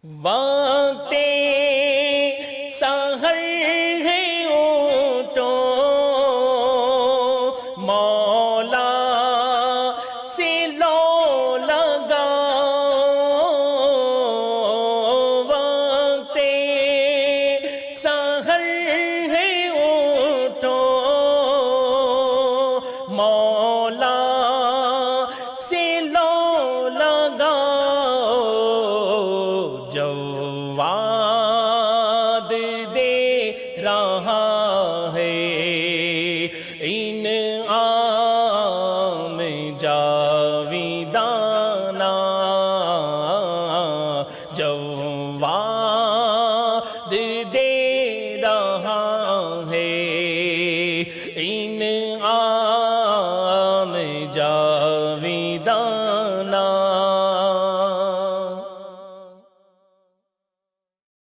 وقت سحر ہے اٹھو مولا سے لو لگاؤ، وقت سحر ہے اٹھو مولا سے لو لگاؤ، جواد دے رہا ہے انعام جاویدانہ، جواد دے رہا ہے انعام جاویدانہ۔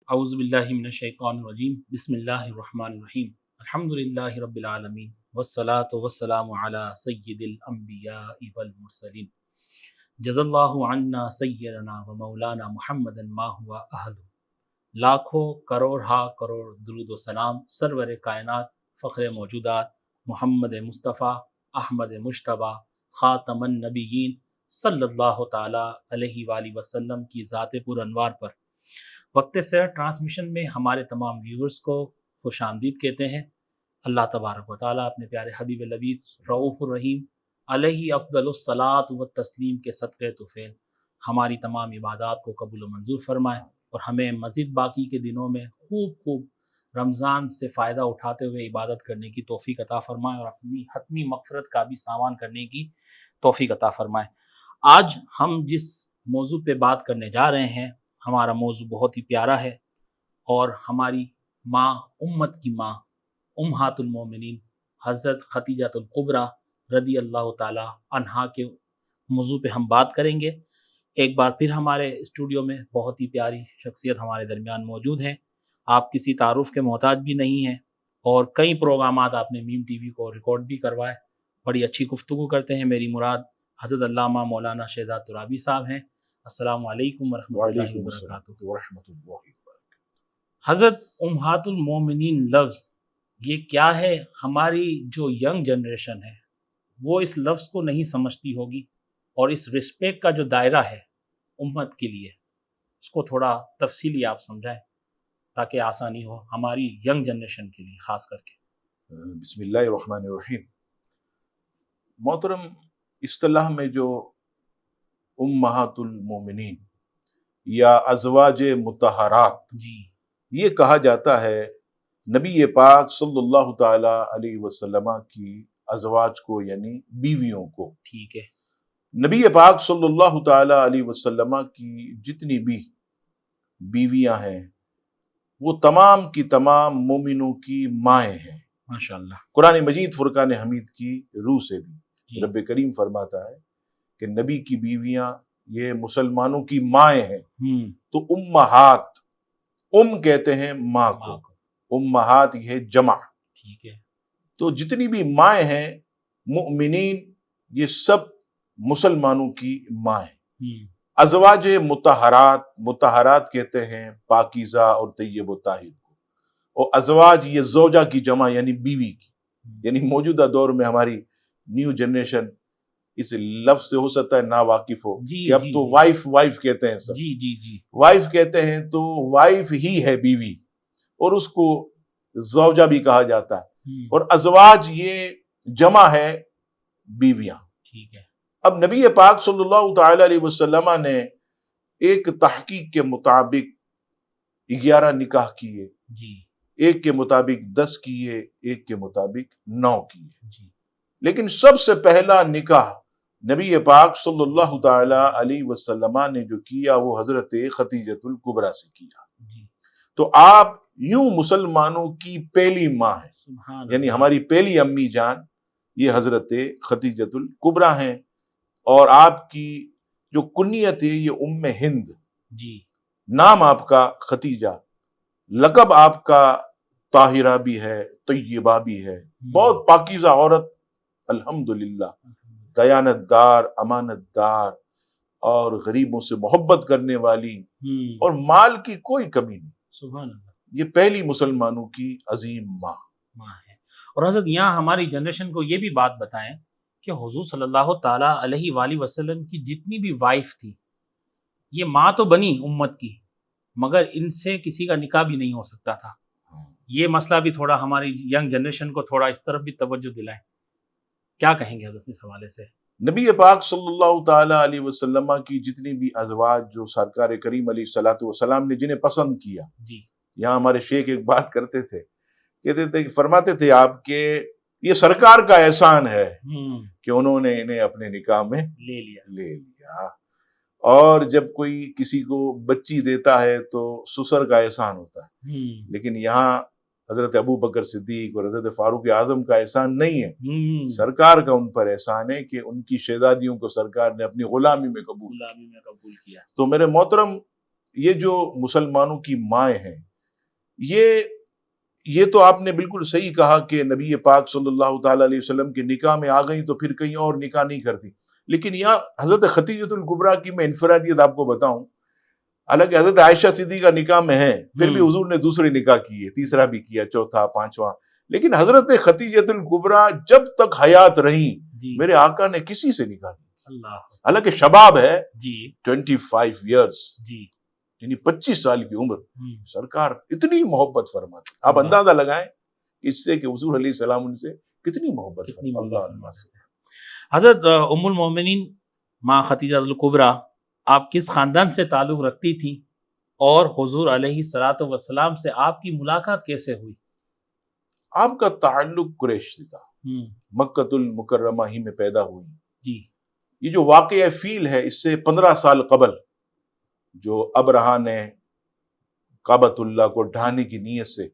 اعوذ باللہ من الشیطان الرجیم، بسم اللہ الرحمن الرحیم، الحمدللہ رب العالمین، والصلاة والسلام علی سید الانبیاء والمرسلین، جزا اللہ عنا سیدنا و مولانا محمد ما ہوا اہل۔ لاکھوں کروڑ ہا کروڑ درود و سلام سرور کائنات، فخر موجودات، محمد مصطفیٰ احمد مجتبیٰ خاتم النبیین صلی اللہ تعالی علیہ وآلہ وسلم کی ذات پر انوار پر۔ وقت سحر ٹرانسمیشن میں ہمارے تمام ویورز کو خوش آمدید کہتے ہیں۔ اللہ تبارک و تعالیٰ اپنے پیارے حبیب لبیب رؤوف الرحیم علیہ افضل الصلاۃ والتسلیم کے صدقے طفیل ہماری تمام عبادات کو قبول و منظور فرمائے، اور ہمیں مزید باقی کے دنوں میں خوب رمضان سے فائدہ اٹھاتے ہوئے عبادت کرنے کی توفیق عطا فرمائے، اور اپنی حتمی مغفرت کا بھی سامان کرنے کی توفیق عطا فرمائے۔ آج ہم جس موضوع پہ بات کرنے جا رہے ہیں، ہمارا موضوع بہت ہی پیارا ہے، اور ہماری ماں، امت کی ماں، امہات المومنین حضرت خدیجہ الکبریٰ رضی اللہ تعالی عنہا کے موضوع پہ ہم بات کریں گے۔ ایک بار پھر ہمارے اسٹوڈیو میں بہت ہی پیاری شخصیت ہمارے درمیان موجود ہیں، آپ کسی تعارف کے محتاج بھی نہیں ہیں، اور کئی پروگرامات آپ نے میم ٹی وی کو ریکارڈ بھی کروائے، بڑی اچھی گفتگو کرتے ہیں۔ میری مراد حضرت علامہ مولانا شہزاد ترابی صاحب ہیں۔ السلام علیکم ورحمۃ اللہ وبرکاتہ۔ حضرت امہات المومنین لفظ یہ کیا ہے؟ ہماری جو ینگ جنریشن ہے وہ اس لفظ کو نہیں سمجھتی ہوگی، اور اس رسپیکٹ کا جو دائرہ ہے امت کے لیے، اس کو تھوڑا تفصیلی آپ سمجھائیں تاکہ آسانی ہو ہماری ینگ جنریشن کے لیے خاص کر کے۔ بسم اللہ الرحمن الرحیم۔ محترم، اصطلاح میں جو امہات المومنین یا ازواج مطہرات جی، یہ کہا جاتا ہے نبی پاک صلی اللہ تعالی علیہ وسلم کی ازواج کو، یعنی بیویوں کو۔ ٹھیک ہے۔ نبی پاک صلی اللہ تعالی علیہ وسلم کی جتنی بھی بیویاں ہیں وہ تمام کی تمام مومنوں کی مائیں ہیں، ماشاءاللہ۔ قرآن مجید فرقان حمید کی روح سے بھی جی، رب کریم فرماتا ہے کہ نبی کی بیویاں یہ مسلمانوں کی مائیں ہیں۔ تو امہات، کہتے ہیں ماں کو، امہات یہ جمع۔ ٹھیک ہے۔ تو جتنی بھی مائیں ہیں مؤمنین، یہ سب مسلمانوں کی مائیں۔ ازواج مطہرات، مطہرات کہتے ہیں پاکیزہ اور طیب و طاہر کو، اور ازواج یہ زوجہ کی جمع یعنی بیوی کی۔ یعنی موجودہ دور میں ہماری نیو جنریشن اس لفظ سے ہو سکتا ہے نا واقف ہو کہ اب تو وائف کہتے ہیں سب۔ جی، وائف کہتے ہیں تو وائف ہی ہے بیوی، اور اس کو زوجہ بھی کہا جاتا ہے، اور ازواج یہ جمع ہے بیویاں۔ ٹھیک ہے۔ اب نبی پاک صلی اللہ تعالی علیہ وسلم نے ایک تحقیق کے مطابق 11 نکاح کیے، جی، ایک کے مطابق 10 کیے، ایک کے مطابق 9 کیے۔ جی، لیکن سب سے پہلا نکاح نبی پاک صلی اللہ تعالی علیہ وسلم نے جو کیا وہ حضرت خدیجۃ الکبریٰ سے کیا۔ جی، تو آپ یوں مسلمانوں کی پہلی ماں ہیں، سبحان یعنی اللہ۔ ہماری پہلی امی جان یہ حضرت خدیجۃ الکبریٰ ہیں، اور آپ کی جو کنیت ہے یہ ام ہند، جی، نام آپ کا خدیجہ، لقب آپ کا طاہرہ بھی ہے، طیبہ بھی ہے، بہت پاکیزہ عورت، الحمدللہ، دیانت دار، امانت دار، اور غریبوں سے محبت کرنے والی، اور مال کی کوئی کمی نہیں. سبحان اللہ. یہ پہلی مسلمانوں کی عظیم ماں ہے. اور حضرت یہاں ہماری جنریشن کو یہ بھی بات بتائیں کہ حضور صلی اللہ تعالیٰ علیہ وآلہ وسلم کی جتنی بھی وائف تھی یہ ماں تو بنی امت کی، مگر ان سے کسی کا نکاح بھی نہیں ہو سکتا تھا. یہ مسئلہ بھی تھوڑا ہماری ینگ جنریشن کو تھوڑا اس طرف بھی توجہ دلائیں. کیا کہیں گے حضرت اس حوالے سے؟ نبی پاک صلی اللہ تعالی علیہ وسلم کی جتنی بھی ازواج جو سرکار کریم علیہ الصلوۃ والسلام نے جنہیں پسند کیا، جی یہاں ہمارے شیخ ایک بات کرتے تھے، کہتے تھے کہ فرماتے تھے آپ کہ یہ سرکار کا احسان ہے کہ انہوں نے انہیں اپنے نکاح میں لے لیا. اور جب کوئی کسی کو بچی دیتا ہے تو سسر کا احسان ہوتا ہے، لیکن یہاں حضرت ابو بکر صدیق اور حضرت فاروق اعظم کا احسان نہیں ہے، سرکار کا ان پر احسان ہے کہ ان کی شہزادیوں کو سرکار نے اپنی غلامی میں قبول کیا. تو میرے محترم، یہ جو مسلمانوں کی مائیں ہیں، یہ تو آپ نے بالکل صحیح کہا کہ نبی پاک صلی اللہ تعالی علیہ وسلم کے نکاح میں آ گئیں تو پھر کہیں اور نکاح نہیں کرتی. لیکن یہاں حضرت خدیجۃ الکبریٰ کی میں انفرادیت آپ کو بتاؤں، حالانکہ حضرت عائشہ صدیقہ نکاح میں ہے، پھر بھی حضور نے دوسرے نکاح کیے، تیسرا بھی کیا، چوتھا، پانچواں، لیکن حضرت خدیجۃ الکبریٰ جب تک حیات رہیں میرے آقا نے کسی سے نکاح نہیں. حالانکہ شباب ہے 25 ایئرس، یعنی 25 سال کی عمر، سرکار اتنی محبت فرماتے. آپ اندازہ لگائیں اس سے کہ حضور علیہ السلام ان سے کتنی محبت فرماتے. حضرت ام المومنین ماں خدیجہ الکبریٰ آپ کس خاندان سے تعلق رکھتی تھیں اور حضور علیہ الصلوۃ والسلام سے آپ کی ملاقات کیسے ہوئی؟ آپ کا تعلق قریش سے تھا، مکۃ المکرمہ ہی میں پیدا ہوئی. جی. یہ جو واقعہ فیل ہے اس سے 15 سال قبل جو ابرہا نے کعبۃ اللہ کو ڈھانے کی نیت سے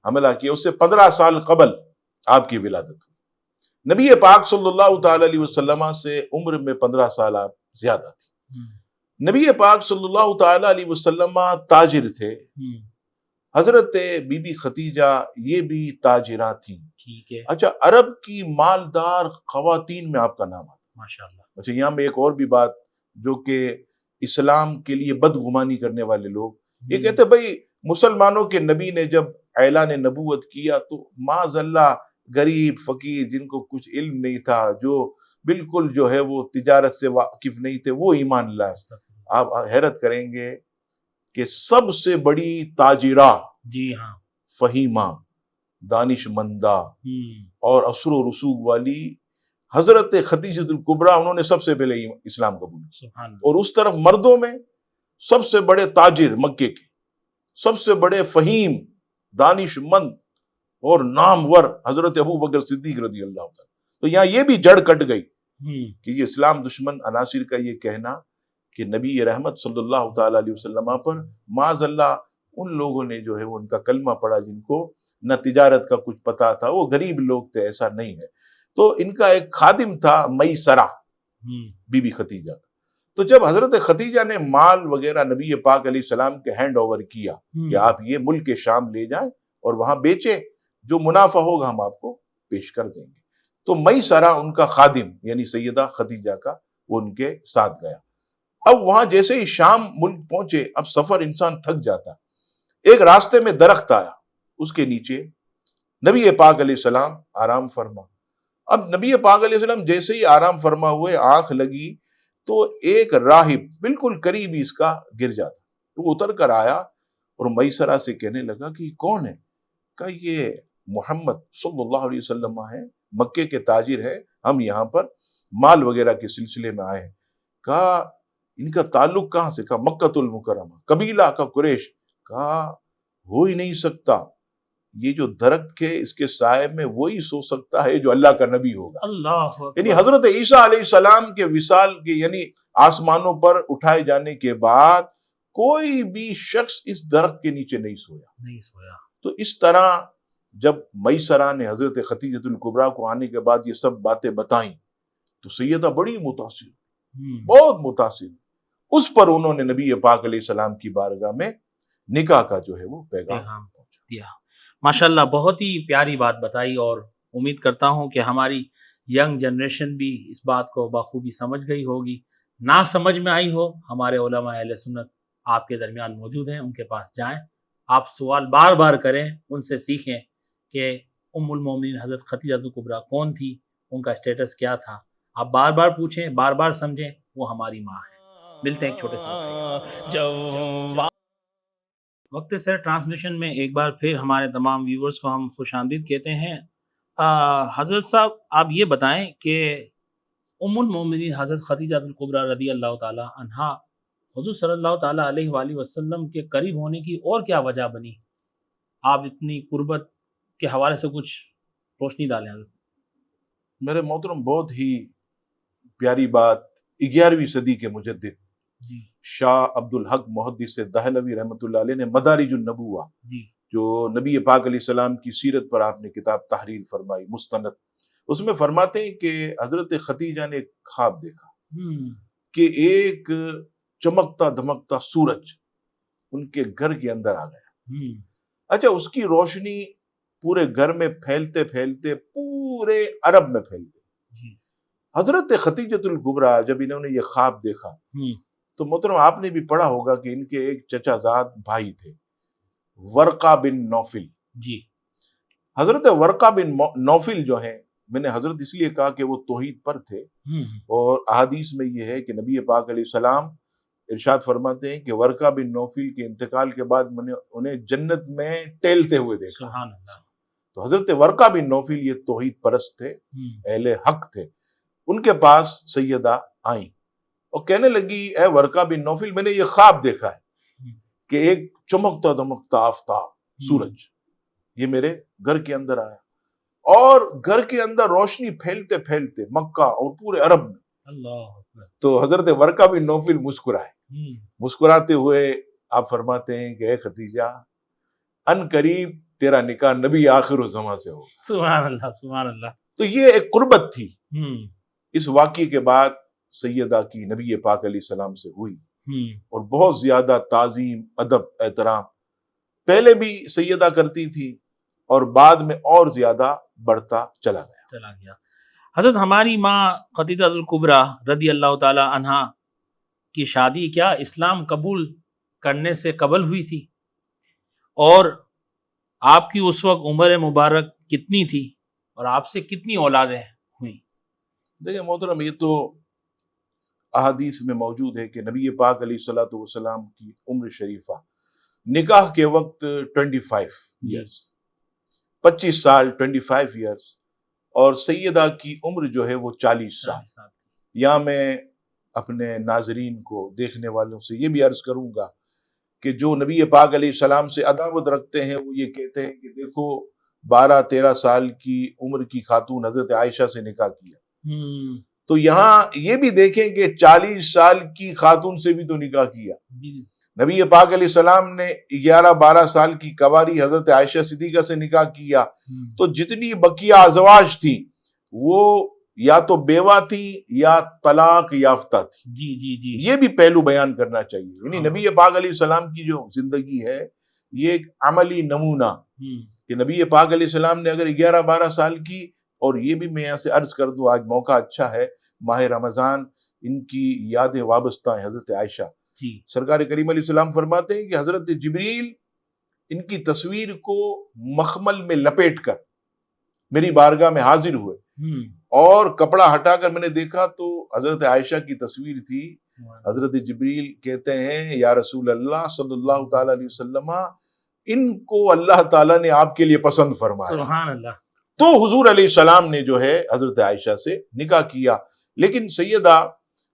حملہ کیا، اس سے 15 سال قبل آپ کی ولادت ہوئی. نبی پاک صلی اللہ تعالی علیہ وسلم سے عمر میں 15 سال آپ زیادہ تھی. نبی پاک صلی اللہ تعالی علیہ وسلم تاجر تھے، حضرت بی بی خدیجہ یہ بھی تاجرہ تھیں. ٹھیک ہے. اچھا، عرب کی مالدار خواتین میں آپ کا نام آتا. ماشاءاللہ. اچھا، یہاں میں ایک اور بھی بات جو کہ اسلام کے لیے بدگمانی کرنے والے لوگ یہ کہتے بھائی مسلمانوں کے نبی نے جب اعلان نبوت کیا تو معاذ اللہ غریب فقیر جن کو کچھ علم نہیں تھا، جو بالکل جو ہے وہ تجارت سے واقف نہیں تھے، وہ ایمان لائے. آپ حیرت کریں گے کہ سب سے بڑی تاجرہ، جی ہاں، فہیمہ، دانش مندہ اور اثر و رسوخ والی حضرت خدیجۃ الکبریٰ، انہوں نے سب سے پہلے اسلام قبول کیا. اور اس طرف مردوں میں سب سے بڑے تاجر مکے کے، سب سے بڑے فہیم، دانش مند اور نامور حضرت ابو بکر صدیق رضی اللہ عنہ. تو یہاں یہ بھی جڑ کٹ گئی کہ یہ اسلام دشمن عناصر کا یہ کہنا کہ نبی رحمت صلی اللہ تعالی علیہ وسلم پر معاذ اللہ ان لوگوں نے جو ہے وہ ان کا کلمہ پڑھا جن کو نہ تجارت کا کچھ پتا تھا، وہ غریب لوگ تھے، ایسا نہیں ہے. تو ان کا ایک خادم تھا میسرہ، بی بی خدیجہ. تو جب حضرت خدیجہ نے مال وغیرہ نبی پاک علیہ السلام کے ہینڈ اوور کیا کہ آپ یہ ملک شام لے جائیں اور وہاں بیچیں، جو منافع ہوگا ہم آپ کو پیش کر دیں گے. تو میسرہ ان کا خادم یعنی سیدہ خدیجہ کا، وہ ان کے ساتھ گیا. اب وہاں جیسے ہی شام ملک پہنچے، اب سفر انسان تھک جاتا. ایک راستے میں درخت آیا، اس کے نیچے نبی پاک علیہ السلام آرام فرما. اب نبی پاک علیہ السلام جیسے ہی آرام فرما ہوئے آنکھ لگی تو ایک راہب بالکل قریب اس کا گر جاتا. تو اتر کر آیا اور میسرہ سے کہنے لگا کہ کون ہے؟ کہا یہ محمد صلی اللہ علیہ وسلم ہے، مکے کے تاجر ہے، ہم یہاں پر مال وغیرہ کے سلسلے میں آئے ہیں. کہا ان کا تعلق کہاں سے؟ کہا مکۃ المکرمہ، قبیلہ کا قریش. کہا ہو ہی نہیں سکتا، یہ جو درخت کے اس کے سائے میں وہی سو سکتا ہے جو اللہ کا نبی ہوگا. اللہ یعنی حضرت عیسیٰ علیہ السلام کے وصال کے یعنی آسمانوں پر اٹھائے جانے کے بعد کوئی بھی شخص اس درخت کے نیچے نہیں سویا. تو اس طرح جب میسرہ نے حضرت خدیجۃ الکبریٰ کو آنے کے بعد یہ سب باتیں بتائیں تو سیدہ بڑی متاثر، بہت متاثر. اس پر انہوں نے نبی پاک علیہ السلام کی بارگاہ میں نکاح کا جو ہے وہ پیغام دیا. ماشاءاللہ بہت ہی پیاری بات بتائی، اور امید کرتا ہوں کہ ہماری ینگ جنریشن بھی اس بات کو بخوبی سمجھ گئی ہوگی. نہ سمجھ میں آئی ہو، ہمارے علماء اہل سنت آپ کے درمیان موجود ہیں، ان کے پاس جائیں، آپ سوال بار بار کریں، ان سے سیکھیں کہ ام المومنین حضرت خدیجہ کبریٰ کون تھی، ان کا اسٹیٹس کیا تھا. آپ بار بار پوچھیں، بار بار سمجھیں، وہ ہماری ماں ہے. ملتے ہیں ایک چھوٹے سے وقفے کے بعد. وقت سے ٹرانسمیشن میں ایک بار پھر ہمارے تمام ویورز کو ہم خوش آمدید کہتے ہیں. حضرت صاحب آپ یہ بتائیں کہ ام المومنین حضرت خدیجہ کبریٰ رضی اللہ تعالیٰ عنہا حضور صلی اللہ تعالیٰ علیہ وآلہ وسلم کے قریب ہونے کی اور کیا وجہ بنی؟ آپ اتنی قربت کے حوالے سے کچھ روشنی ڈالیں حضرت. میرے محترم، بہت ہی پیاری بات 11ویں صدی کے مجدد جی شاہ عبد الحق محدث دہلوی رحمۃ اللہ علیہ نے مدارج النبوہ، جی جو نبی پاک علیہ السلام کی سیرت پر آپ نے کتاب تحریر فرمائی مستند، اس میں فرماتے ہیں کہ حضرت خدیجہ نے ایک خواب دیکھا کہ ایک چمکتا دھمکتا سورج ان کے گھر کے اندر آ گیا. اچھا، اس کی روشنی پورے گھر میں پھیلتے پھیلتے پورے عرب میں پھیل گئی. حضرت خدیجۃ الکبریٰ جب انہوں نے یہ خواب دیکھا تو محترم آپ نے بھی پڑھا ہوگا کہ ان کے ایک چچا زاد بھائی تھے، ورقہ بن نوفل. جی حضرت ورقہ بن نوفل جو ہیں، میں نے حضرت اس لیے کہا کہ وہ توحید پر تھے، اور احادیث میں یہ ہے کہ نبی پاک علیہ السلام ارشاد فرماتے ہیں کہ ورقہ بن نوفل کے انتقال کے بعد میں نے انہیں جنت میں ٹہلتے ہوئے دیکھا. سبحان اللہ. تو حضرت ورقہ بن نوفل یہ توحید پرست تھے، اہل حق تھے. ان کے پاس سیدہ آئیں اور کہنے لگی، اے ورقہ بن نوفل، میں نے یہ خواب دیکھا ہے کہ ایک چمکتا دمکتا آفتاب سورج یہ میرے گھر کے اندر آیا، اور گھر کے اندر روشنی پھیلتے پھیلتے مکہ اور پورے عرب میں. اللہ. تو حضرت ورقہ بن نوفل مسکرائے. مسکراتے ہوئے آپ فرماتے ہیں کہ اے خدیجہ، ان قریب تیرا نکاح نبی آخر الزماں سے ہوگا. سبحان اللہ سبحان اللہ. تو یہ ایک قربت تھی. اس واقعے کے بعد سیدہ کی نبی پاک علیہ السلام سے ہوئی، اور بہت زیادہ تعظیم، ادب، احترام پہلے بھی سیدہ کرتی تھی اور بعد میں اور زیادہ بڑھتا چلا گیا. حضرت ہماری ماں خدیجہ الکبریٰ رضی اللہ تعالی عنہا کی شادی کیا اسلام قبول کرنے سے قبل ہوئی تھی؟ اور آپ کی اس وقت عمر مبارک کتنی تھی اور آپ سے کتنی اولادیں ہوئیں؟ دیکھیں محترم، یہ تو احادیث میں موجود ہے کہ نبی پاک علیہ الصلوۃ والسلام کی عمر شریفہ نکاح کے وقت 25 ایئرس، 25 سال 25 ایئرس، اور سیدہ کی عمر جو ہے وہ 40 سال. یہاں میں اپنے ناظرین کو، دیکھنے والوں سے یہ بھی عرض کروں گا کہ جو نبی پاک علیہ السلام سے عداوت رکھتے ہیں، وہ یہ کہتے ہیں کہ دیکھو 12-13 سال کی عمر کی خاتون حضرت عائشہ سے نکاح کیا. تو یہاں یہ بھی دیکھیں کہ 40 سال کی خاتون سے بھی تو نکاح کیا. نبی پاک علیہ السلام نے 11-12 سال کی کنواری حضرت عائشہ صدیقہ سے نکاح کیا. تو جتنی بقیہ ازواج تھی وہ یا تو بیوہ تھی یا طلاق یافتہ تھی. جی جی جی یہ بھی پہلو بیان کرنا چاہیے. یعنی نبی پاک علیہ السلام کی جو زندگی ہے یہ ایک عملی نمونہ کہ نبی پاک علیہ السلام نے اگر 11-12 سال کی، اور یہ بھی میں یہاں سے عرض کر دوں، آج موقع اچھا ہے، ماہ رمضان، ان کی یادیں وابستہ ہیں حضرت عائشہ. سرکار کریم علیہ السلام فرماتے ہیں کہ حضرت جبریل ان کی تصویر کو مخمل میں لپیٹ کر میری بارگاہ میں حاضر ہوئے، اور کپڑا ہٹا کر میں نے دیکھا تو حضرت عائشہ کی تصویر تھی. حضرت جبریل کہتے ہیں، یا رسول اللہ صلی اللہ تعالی علیہ وسلم، ان کو اللہ تعالیٰ نے آپ کے لیے پسند فرمایا. سبحان اللہ. تو حضور علیہ السلام نے جو ہے حضرت عائشہ سے نکاح کیا. لیکن سیدہ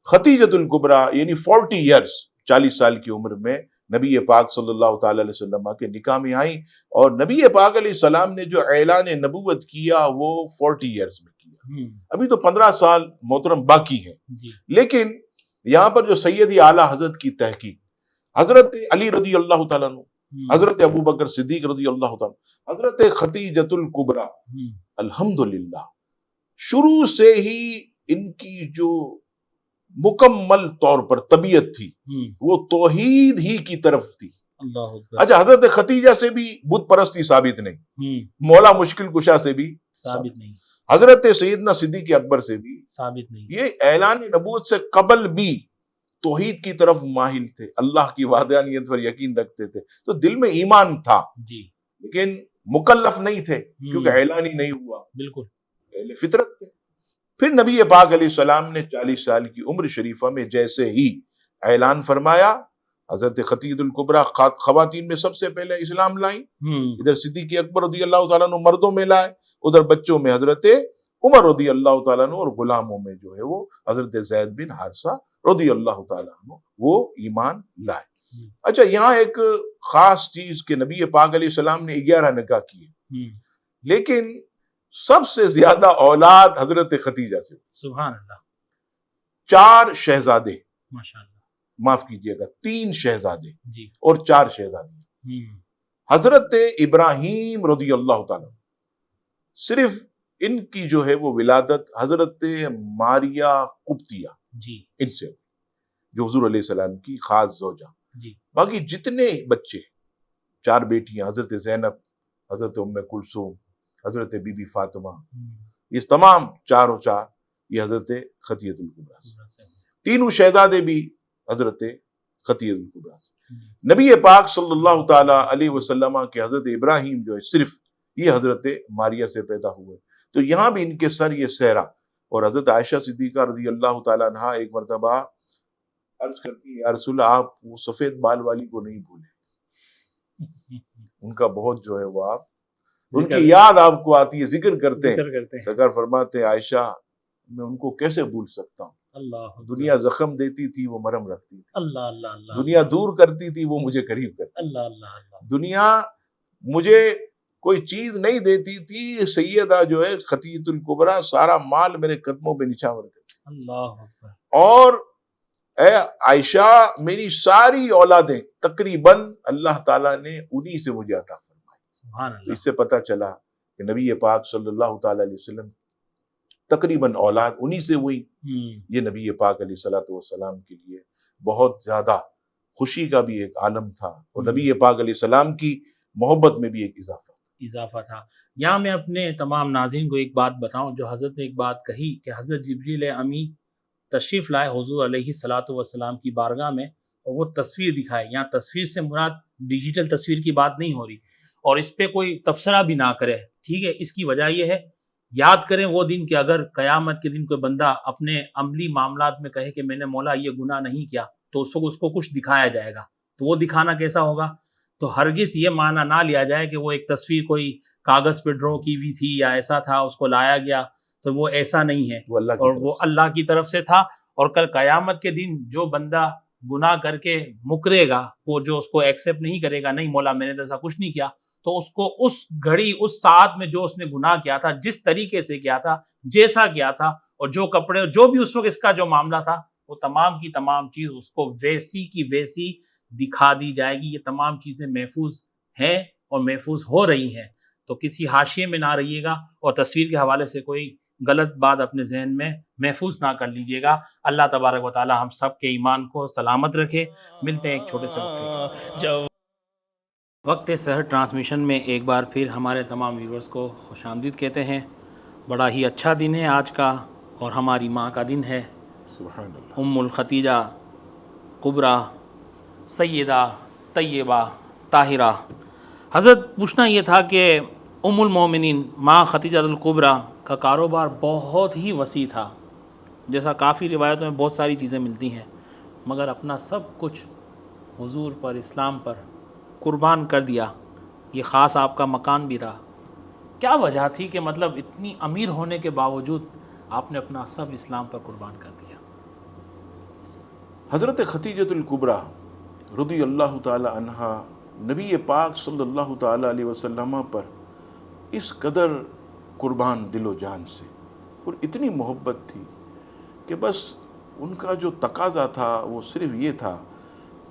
خدیجۃ الکبریٰ یعنی 40 ایئرس، 40 سال کی عمر میں نبی پاک صلی اللہ تعالی علیہ وسلم کے نکاح میں آئیں، اور نبی پاک علیہ السلام نے جو اعلان نبوت کیا وہ 40 ایئرس میں کیا. ابھی تو 15 سال محترم باقی ہیں. لیکن یہاں پر جو سیدی اعلیٰ حضرت کی تحقیق، حضرت علی رضی اللہ تعالیٰ عنہ، حضرت ابو بکر صدیق رضی اللہ تعالیٰ، حضرت خدیجۃ الکبریٰ، الحمدللہ شروع سے ہی ان کی جو مکمل طور پر طبیعت تھی وہ توحید ہی کی طرف تھی. اچھا، حضرت خدیجہ سے بھی بت پرستی ثابت نہیں، مولا مشکل کشا سے بھی ثابت نہیں، حضرت سیدنا صدیق اکبر سے بھی ثابت نہیں. یہ اعلان نبوت سے قبل بھی توحید کی طرف مائل تھے، اللہ کی وحدانیت پر یقین رکھتے تھے، تو دل میں ایمان تھا جی لیکن مکلف نہیں تھے کیونکہ اعلان ہی نہیں ہوا، بالکل اہل فطرت تھے۔ پھر نبی پاک علیہ السلام نے 40 سال کی عمر شریفہ میں جیسے ہی اعلان فرمایا، حضرت خدیجہ الکبریٰ خواتین میں سب سے پہلے اسلام لائیں، ادھر صدیق اکبر رضی اللہ تعالیٰ عنہ مردوں میں لائے، ادھر بچوں میں حضرت عمر رضی اللہ تعالیٰ عنہ، اور غلاموں میں جو ہے وہ حضرت زید بن حارثہ رضی اللہ تعالیٰ عنہ وہ ایمان لائے۔ اچھا، یہاں ایک خاص چیز کہ نبی پاک علیہ السلام نے 11 نکاح کیے، لیکن سب سے زیادہ اولاد حضرت خدیجہ سے، سبحان اللہ، 4 شہزادے، ماشاء اللہ، معاف کیجئے گا 3 شہزادے جی، اور 4 شہزادی۔ حضرت ابراہیم رضی اللہ تعالیٰ، صرف ان کی جو ہے وہ ولادت حضرت ماریہ قبطیہ جی ان سے، جو حضور علیہ السلام کی خاص زوجہ، جی، باقی جتنے بچے، 4 بیٹیاں، حضرت زینب، حضرت ام کلثوم، حضرت بی بی فاطمہ، یہ تمام 4 یہ حضرت خدیجہ الکبریٰ سے، 3 شہزادے بھی حضرت خدیجہ الکبریٰ سے۔ نبی پاک صلی اللہ تعالی علیہ وسلم کے حضرت ابراہیم جو ہے صرف یہ حضرت ماریہ سے پیدا ہوئے، تو یہاں بھی ان کے سر یہ سہرا، اور حضرت عائشہ صدیقہ رضی اللہ تعالیٰ عنہا ایک مرتبہ عرض کرتی ہے، یا رسول اللہ آپ وہ سفید بال والی کو نہیں بھولے، ان کا بہت جو ہے وہ آپ ان کی یاد آپ کو آتی ہے، ذکر کرتے ہیں۔ سرکار فرماتے ہیں عائشہ میں ان کو کیسے بھول سکتا ہوں، اللہ، دنیا زخم دیتی تھی وہ مرہم رکھتی تھی، اللہ اللہ اللہ، دنیا دور کرتی تھی وہ مجھے قریب کرتی، اللہ اللہ اللہ، دنیا مجھے کوئی چیز نہیں دیتی تھی، سیدہ جو ہے خدیجہ الکبریٰ سارا مال میرے قدموں پہ نچھاور کرتی، اللہ اکبر، اور اے عائشہ میری ساری اولادیں تقریباً اللہ تعالیٰ نے انہی سے مجھے عطا فرمائی۔ سبحان تو اللہ، اس سے پتہ چلا کہ نبی پاک صلی اللہ تعالیٰ علیہ وسلم تقریباً اولاد انہی سے ہوئی۔ یہ نبی پاک علیہ الصلوۃ والسلام کے لیے بہت زیادہ خوشی کا بھی ایک عالم تھا، اور نبی پاک علیہ السلام کی محبت میں بھی ایک اضافہ تھا۔ یہاں میں اپنے تمام ناظرین کو ایک بات بتاؤں، جو حضرت نے ایک بات کہی کہ حضرت جبریل امی تشریف لائے حضور علیہ الصلوۃ والسلام کی بارگاہ میں، اور وہ تصویر دکھائے۔ یہاں تصویر سے مراد ڈیجیٹل تصویر کی بات نہیں ہو رہی، اور اس پہ کوئی تبصرہ بھی نہ کرے، ٹھیک ہے؟ اس کی وجہ یہ ہے، یاد کریں وہ دن کہ اگر قیامت کے دن کوئی بندہ اپنے عملی معاملات میں کہے کہ میں نے مولا یہ گناہ نہیں کیا، تو اس کو کچھ دکھایا جائے گا، تو وہ دکھانا کیسا ہوگا؟ تو ہرگز یہ معنی نہ لیا جائے کہ وہ ایک تصویر کوئی کاغذ پہ ڈرا کی ہوئی تھی یا ایسا تھا اس کو لایا گیا، تو وہ ایسا نہیں ہے، اور وہ اللہ کی طرف سے تھا۔ اور کل قیامت کے دن جو بندہ گناہ کر کے مکرے گا، وہ جو اس کو ایکسیپٹ نہیں کرے گا، نہیں مولا میں نے تو ایسا کچھ نہیں کیا، تو اس کو اس گھڑی اس ساعت میں جو اس نے گناہ کیا تھا، جس طریقے سے کیا تھا، جیسا کیا تھا، اور جو کپڑے جو بھی اس وقت اس کا جو معاملہ تھا، وہ تمام کی تمام چیز اس کو ویسی کی ویسی دکھا دی جائے گی۔ یہ تمام چیزیں محفوظ ہیں اور محفوظ ہو رہی ہیں، تو کسی حاشیے میں نہ رہیے گا، اور تصویر کے حوالے سے کوئی غلط بات اپنے ذہن میں محفوظ نہ کر لیجیے گا۔ اللہ تبارک و تعالی ہم سب کے ایمان کو سلامت رکھے۔ ملتے ہیں ایک چھوٹے سے وقفے۔ وقت سحر ٹرانسمیشن میں ایک بار پھر ہمارے تمام ویورز کو خوش آمدید کہتے ہیں۔ بڑا ہی اچھا دن ہے آج کا، اور ہماری ماں کا دن ہے، سبحان اللہ، ام الخدیجہ کبریٰ سیدہ طیبہ طاہرہ۔ حضرت پوچھنا یہ تھا کہ ام المومنین ماں خدیجہ الکبریٰ کا کاروبار بہت ہی وسیع تھا، جیسا کافی روایتوں میں بہت ساری چیزیں ملتی ہیں، مگر اپنا سب کچھ حضور پر، اسلام پر قربان کر دیا۔ یہ خاص آپ کا مکان بھی رہا۔ کیا وجہ تھی کہ مطلب اتنی امیر ہونے کے باوجود آپ نے اپنا سب اسلام پر قربان کر دیا؟ حضرت خدیجہ الکبریٰ رضی اللہ تعالی عنہا نبی پاک صلی اللہ تعالی علیہ وسلم پر اس قدر قربان دل و جان سے، اور اتنی محبت تھی کہ بس ان کا جو تقاضا تھا وہ صرف یہ تھا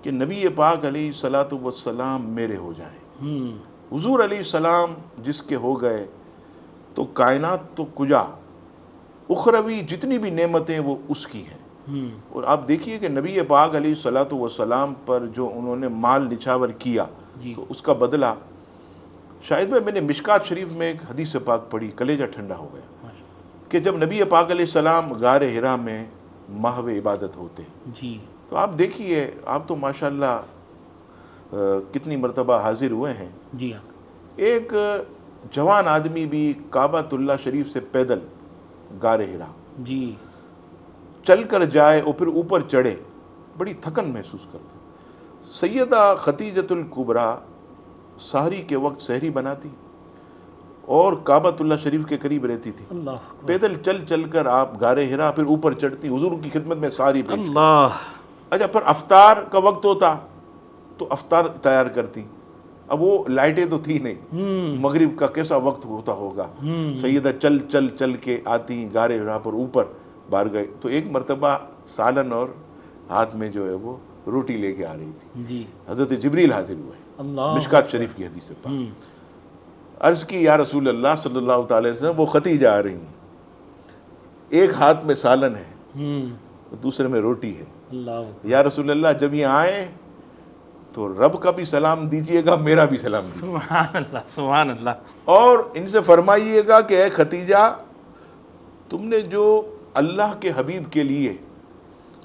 کہ نبی پاک علیہ الصلوۃ والسلام میرے ہو جائیں۔ حضور علیہ السلام جس کے ہو گئے تو کائنات تو کجا، اخروی جتنی بھی نعمتیں وہ اس کی ہیں۔ اور آپ دیکھیے کہ نبی پاک علیہ الصلوۃ والسلام پر جو انہوں نے مال نچھاور کیا، تو اس کا بدلہ شاید میں نے مشکات شریف میں ایک حدیث پاک پڑھی، کلیجہ ٹھنڈا ہو گیا، کہ جب نبی پاک علیہ السلام غار حرا میں محو عبادت ہوتے، تو آپ دیکھیے، آپ تو ماشاءاللہ کتنی مرتبہ حاضر ہوئے ہیں. جی ہاں. ایک جوان آدمی بھی کعبۃ اللہ شریف سے پیدل غار ہرا جی چل کر جائے اور پھر اوپر چڑھے، بڑی تھکن محسوس کرتا. سیدہ خدیجۃ الکبریٰ سحری کے وقت سحری بناتی اور کعبۃ اللہ شریف کے قریب رہتی تھی. اللہ اکبر. پیدل چل چل کر آپ غار ہرا پھر اوپر چڑھتی، حضور کی خدمت میں سحری پیش کرتی. اللہ. اچھا، پھر افطار کا وقت ہوتا تو افطار تیار کرتی. اب وہ لائٹیں تو تھی نہیں، مغرب کا کیسا وقت ہوتا ہوگا. سیدہ چل چل چل کے آتی غار ہرا پر، اوپر بار گئے تو ایک مرتبہ سالن اور ہاتھ میں جو ہے وہ روٹی لے کے آ رہی تھی. جی. حضرت جبریل حاضر ہوئے، اللہ. مشکات شریف کی حدیث پاک. عرض کی یا رسول اللہ صلی اللہ تعالی وسلم، وہ خدیجہ آ رہی ہیں، ایک ہاتھ میں سالن ہے دوسرے میں روٹی ہے. اللہ. یا رسول اللہ جب یہ آئیں تو رب کا بھی سلام دیجئے گا، میرا بھی سلام دیجئے سبحان اللہ سبحان اللہ. اور ان سے فرمائیے گا کہ اے خدیجہ، تم نے جو اللہ کے حبیب کے لیے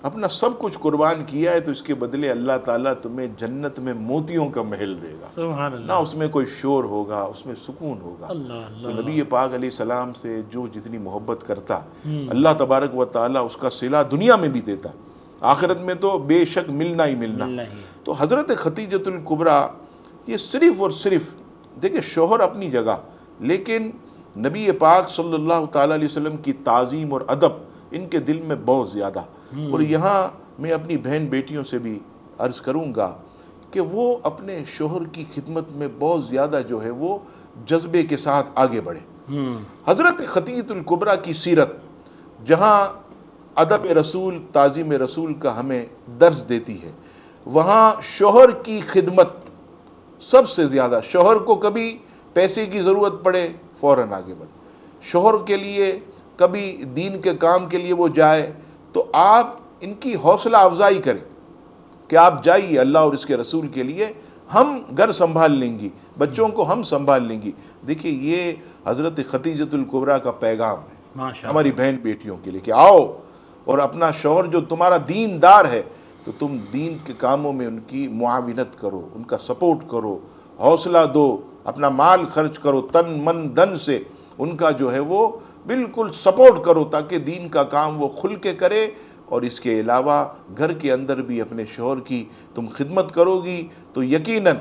اپنا سب کچھ قربان کیا ہے تو اس کے بدلے اللہ تعالیٰ تمہیں جنت میں موتیوں کا محل دے گا. سبحان اللہ. نہ اس میں کوئی شور ہوگا، اس میں سکون ہوگا. اللہ تو اللہ. نبی پاک علیہ السلام سے جو جتنی محبت کرتا، اللہ تبارک و تعالیٰ اس کا صلہ دنیا میں بھی دیتا، آخرت میں تو بے شک ملنا ہی ملنا. تو حضرت خدیجۃ الکبریٰ یہ صرف اور صرف دیکھیں شوہر اپنی جگہ، لیکن نبی پاک صلی اللہ تعالیٰ علیہ وسلم کی تعظیم اور ادب ان کے دل میں بہت زیادہ. اور یہاں میں اپنی بہن بیٹیوں سے بھی عرض کروں گا کہ وہ اپنے شوہر کی خدمت میں بہت زیادہ جو ہے وہ جذبے کے ساتھ آگے بڑھے. حضرت خدیجۃ الکبریٰ کی سیرت جہاں ادب رسول، تعظیم رسول کا ہمیں درس دیتی ہے، وہاں شوہر کی خدمت سب سے زیادہ. شوہر کو کبھی پیسے کی ضرورت پڑے فوراً آگے بڑھے، شوہر کے لیے کبھی دین کے کام کے لیے وہ جائے تو آپ ان کی حوصلہ افزائی کریں کہ آپ جائیے، اللہ اور اس کے رسول کے لیے ہم گھر سنبھال لیں گی، بچوں کو ہم سنبھال لیں گی. دیکھیے یہ حضرت خدیجۃ الکبریٰ کا پیغام ہے ہماری بہن بیٹیوں کے لیے کہ آؤ اور اپنا شوہر جو تمہارا دین دار ہے تو تم دین کے کاموں میں ان کی معاونت کرو، ان کا سپورٹ کرو، حوصلہ دو، اپنا مال خرچ کرو، تن من دن سے ان کا جو ہے وہ بالکل سپورٹ کرو تاکہ دین کا کام وہ کھل کے کرے. اور اس کے علاوہ گھر کے اندر بھی اپنے شوہر کی تم خدمت کرو گی تو یقیناً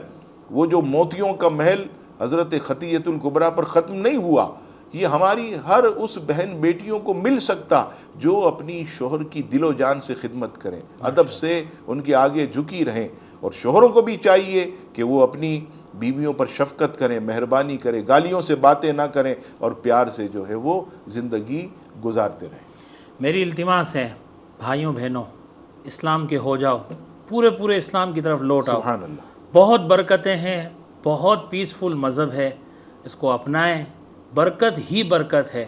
وہ جو موتیوں کا محل حضرت خدیجۃ الکبریٰ پر ختم نہیں ہوا، یہ ہماری ہر اس بہن بیٹیوں کو مل سکتا جو اپنی شوہر کی دل و جان سے خدمت کریں، ادب سے ان کے آگے جھکی رہیں. اور شوہروں کو بھی چاہیے کہ وہ اپنی بیویوں پر شفقت کریں، مہربانی کریں، گالیوں سے باتیں نہ کریں اور پیار سے جو ہے وہ زندگی گزارتے رہیں. میری التماس ہے بھائیوں بہنوں، اسلام کے ہو جاؤ، پورے اسلام کی طرف لوٹ آؤ. سبحان اللہ. بہت برکتیں ہیں، بہت پیسفل مذہب ہے، اس کو اپنائیں، برکت ہی برکت ہے.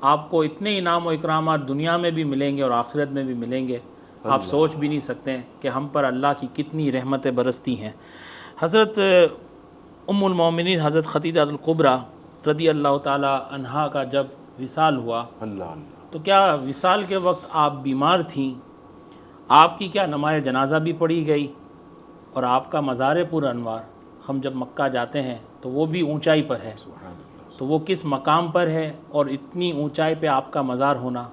آپ کو اتنے انعام و اکرامات دنیا میں بھی ملیں گے اور آخرت میں بھی ملیں گے، آپ سوچ بھی نہیں سکتے ہیں کہ ہم پر اللہ کی کتنی رحمتیں برستی ہیں. حضرت ام المومنین حضرت خدیجہ الکبریٰ رضی اللہ تعالی عنہا کا جب وصال ہوا اللہ تو کیا وصال کے وقت آپ بیمار تھیں؟ آپ کی کیا نماز جنازہ بھی پڑھی گئی؟ اور آپ کا مزار پر انوار، ہم جب مکہ جاتے ہیں تو وہ بھی اونچائی پر ہے، تو وہ کس مقام پر ہے اور اتنی اونچائی پہ آپ کا مزار ہونا،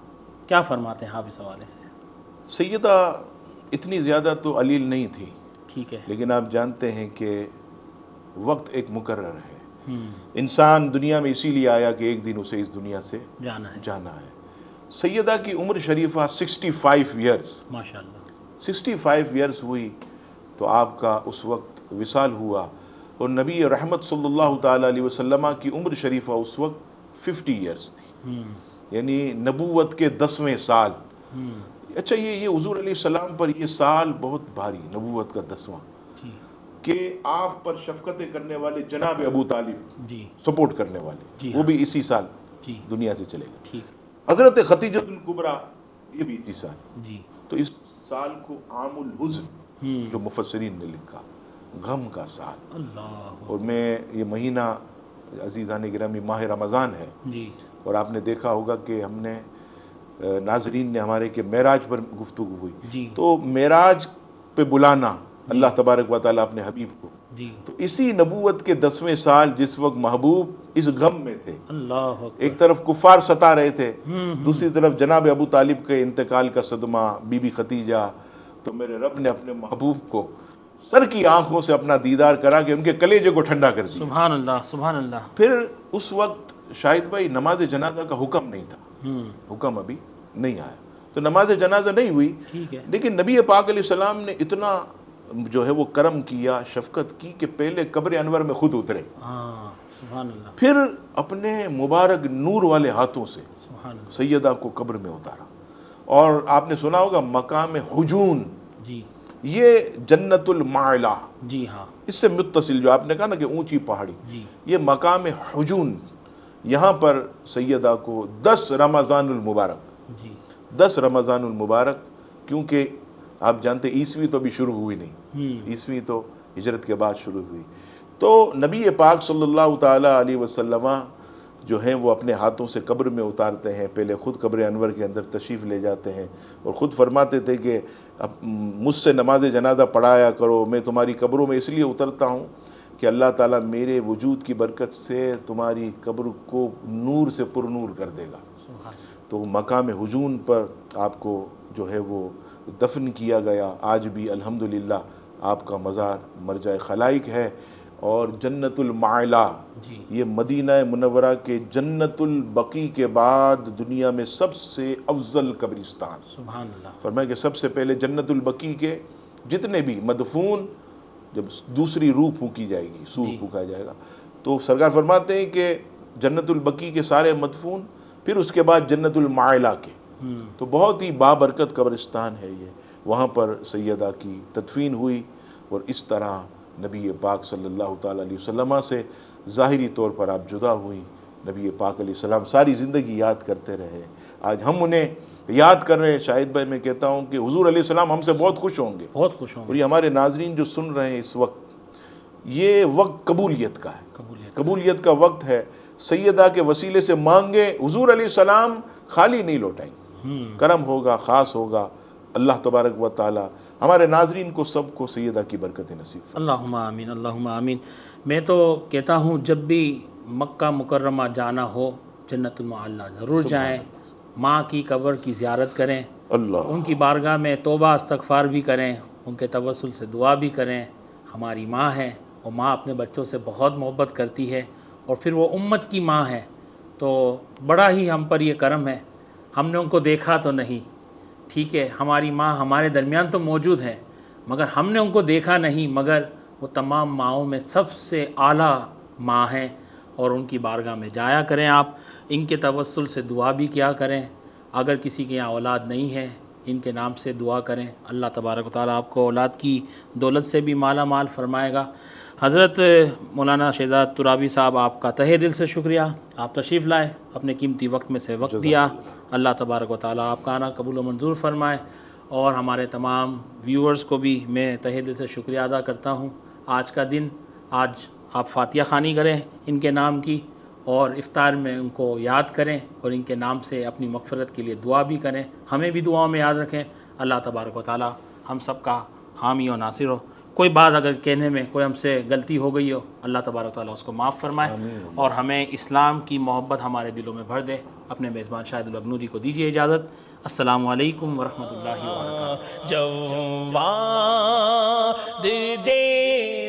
کیا فرماتے ہیں آپ اس حوالے سے؟ سیدہ اتنی زیادہ تو علیل نہیں تھی، ٹھیک ہے، لیکن آپ جانتے ہیں کہ وقت ایک مقرر ہے. انسان دنیا میں اسی لیے آیا کہ ایک دن اسے اس دنیا سے جانا ہے. سیدہ کی عمر شریفہ 65 ایئرز، ماشاءاللہ 65 ایئرز ہوئی تو آپ کا اس وقت وصال ہوا. اور نبی رحمت صلی اللہ تعالیٰ علیہ وسلم کی عمر شریفہ اس وقت 50 ایئرز تھی، یعنی نبوت کے 10ویں سال. اچھا یہ حضور علیہ السلام پر یہ سال بہت بھاری، نبوت کا 10واں، کہ آپ پر شفقتیں کرنے والے جناب ابو طالب سپورٹ کرنے والے وہ بھی اسی سال دنیا سے چلے گئے. حضرت خدیجۃ الکبریٰ یہ بھی اسی سال. تو اس سال کو عام الحزن جو مفسرین نے لکھا، غم کا سال. اور میں یہ مہینہ عزیزان گرامی ماہ رمضان ہے، اور آپ نے دیکھا ہوگا کہ ہم نے ناظرین نے ہمارے کہ معراج پر گفتگو ہوئی، جی تو معراج پہ بلانا اللہ تبارک و تعالیٰ اپنے حبیب کو، جی تو اسی نبوت کے 10ویں سال جس وقت محبوب اس غم میں تھے، اللہ اکبر، ایک طرف کفار ستا رہے تھے، دوسری طرف جناب ابو طالب کے انتقال کا صدمہ، بی بی خدیجہ، تو میرے رب نے اپنے محبوب کو سر کی آنکھوں سے اپنا دیدار کرا کہ ان کے کلیجے کو ٹھنڈا کر دیا۔ سبحان اللہ سبحان اللہ۔ پھر اس وقت شاہد بھائی نماز جنازہ کا حکم نہیں تھا، حکم ابھی نہیں آیا، تو نماز جنازہ نہیں ہوئی، ٹھیک ہے، لیکن نبی پاک علیہ السلام نے اتنا جو ہے وہ کرم کیا، شفقت کی کہ پہلے قبر انور میں خود اترے، ہاں سبحان اللہ پھر اپنے مبارک نور والے ہاتھوں سے سبحان اللہ، سیدہ کو قبر میں اتارا۔ اور آپ نے سنا ہوگا مقام حجون، جی یہ جنت المعلا، جی ہاں اس سے متصل جو آپ نے کہا نا کہ اونچی پہاڑی، جی یہ مقام حجون، یہاں پر سیدہ کو 10 رمضان المبارک، جی 10 رمضان المبارک، کیونکہ آپ جانتے عیسوی تو ابھی شروع ہوئی نہیں، عیسوی تو ہجرت کے بعد شروع ہوئی، تو نبی پاک صلی اللہ تعالیٰ علیہ وسلم جو ہیں وہ اپنے ہاتھوں سے قبر میں اتارتے ہیں، پہلے خود قبر انور کے اندر تشریف لے جاتے ہیں اور خود فرماتے تھے کہ اب مجھ سے نماز جنازہ پڑھایا کرو، میں تمہاری قبروں میں اس لیے اترتا ہوں کہ اللہ تعالیٰ میرے وجود کی برکت سے تمہاری قبر کو نور سے پر نور کر دے گا۔ سبحان تو مقام حجون پر آپ کو جو ہے وہ دفن کیا گیا، آج بھی الحمدللہ آپ کا مزار مرجع خلائق ہے، اور جنت المعلا، جی یہ مدینہ منورہ کے جنت البقیع کے بعد دنیا میں سب سے افضل قبرستان، سبحان اللہ، فرمایا کہ سب سے پہلے جنت البقیع کے جتنے بھی مدفون، جب دوسری روح پھونکی جائے گی، سور پھونکا جائے گا، تو سرکار فرماتے ہیں کہ جنت البقیع کے سارے مدفون، پھر اس کے بعد جنت المعلا کے، تو بہت ہی بابرکت قبرستان ہے یہ، وہاں پر سیدہ کی تدفین ہوئی، اور اس طرح نبی پاک صلی اللہ تعالیٰ علیہ وسلم سے ظاہری طور پر آپ جدا ہوئی۔ نبی پاک علیہ السلام ساری زندگی یاد کرتے رہے، آج ہم انہیں یاد کر رہے ہیں۔ شاہد بھائی میں کہتا ہوں کہ حضور علیہ السلام ہم سے بہت خوش ہوں گے، بہت خوش ہوں اور یہ ہمارے ناظرین جو سن رہے ہیں اس وقت، یہ وقت قبولیت کا ہے، قبولیت کا وقت ہے۔ سیدہ کے وسیلے سے مانگیں، حضور علیہ السلام خالی نہیں لوٹائیں گے، کرم ہوگا، خاص ہوگا۔ اللہ تبارک و تعالی ہمارے ناظرین کو سب کو سیدہ کی برکت نصیب فرمائے۔ اللہم آمین اللہم آمین۔ میں تو کہتا ہوں جب بھی مکہ مکرمہ جانا ہو جنت المعلا ضرور جائیں، ماں کی قبر کی زیارت کریں، اللہ ان کی بارگاہ میں توبہ استغفار بھی کریں، ان کے توسل سے دعا بھی کریں۔ ہماری ماں ہے، اور ماں اپنے بچوں سے بہت محبت کرتی ہے، اور پھر وہ امت کی ماں ہے، تو بڑا ہی ہم پر یہ کرم ہے، ہم نے ان کو دیکھا تو نہیں، ٹھیک ہے، ہماری ماں ہمارے درمیان تو موجود ہے، مگر ہم نے ان کو دیکھا نہیں، مگر وہ تمام ماؤں میں سب سے اعلیٰ ماں ہیں، اور ان کی بارگاہ میں جایا کریں آپ، ان کے توسل سے دعا بھی کیا کریں۔ اگر کسی کے یہاں اولاد نہیں ہے، ان کے نام سے دعا کریں، اللہ تبارک و تعالیٰ آپ کو اولاد کی دولت سے بھی مالا مال فرمائے گا۔ حضرت مولانا شہزاد ترابی صاحب، آپ کا تہہ دل سے شکریہ، آپ تشریف لائے، اپنے قیمتی وقت میں سے وقت دیا، اللہ تبارک و تعالیٰ آپ کا آنا قبول و منظور فرمائے، اور ہمارے تمام ویورز کو بھی میں تہہ دل سے شکریہ ادا کرتا ہوں۔ آج کا دن، آج آپ فاتحہ خوانی کریں ان کے نام کی، اور افطار میں ان کو یاد کریں، اور ان کے نام سے اپنی مغفرت کے لیے دعا بھی کریں، ہمیں بھی دعاؤں میں یاد رکھیں۔ اللہ تبارک و تعالیٰ ہم سب کا حامی و ناصر ہو۔ کوئی بات اگر کہنے میں کوئی ہم سے غلطی ہو گئی ہو، اللہ تبارک و تعالیٰ اس کو معاف فرمائے، اور ہمیں اسلام کی محبت ہمارے دلوں میں بھر دے۔ اپنے میزبان شاہد الغنوری کو دیجیے اجازت۔ السلام علیکم ورحمۃ اللہ وبرکاتہ۔ جواد دے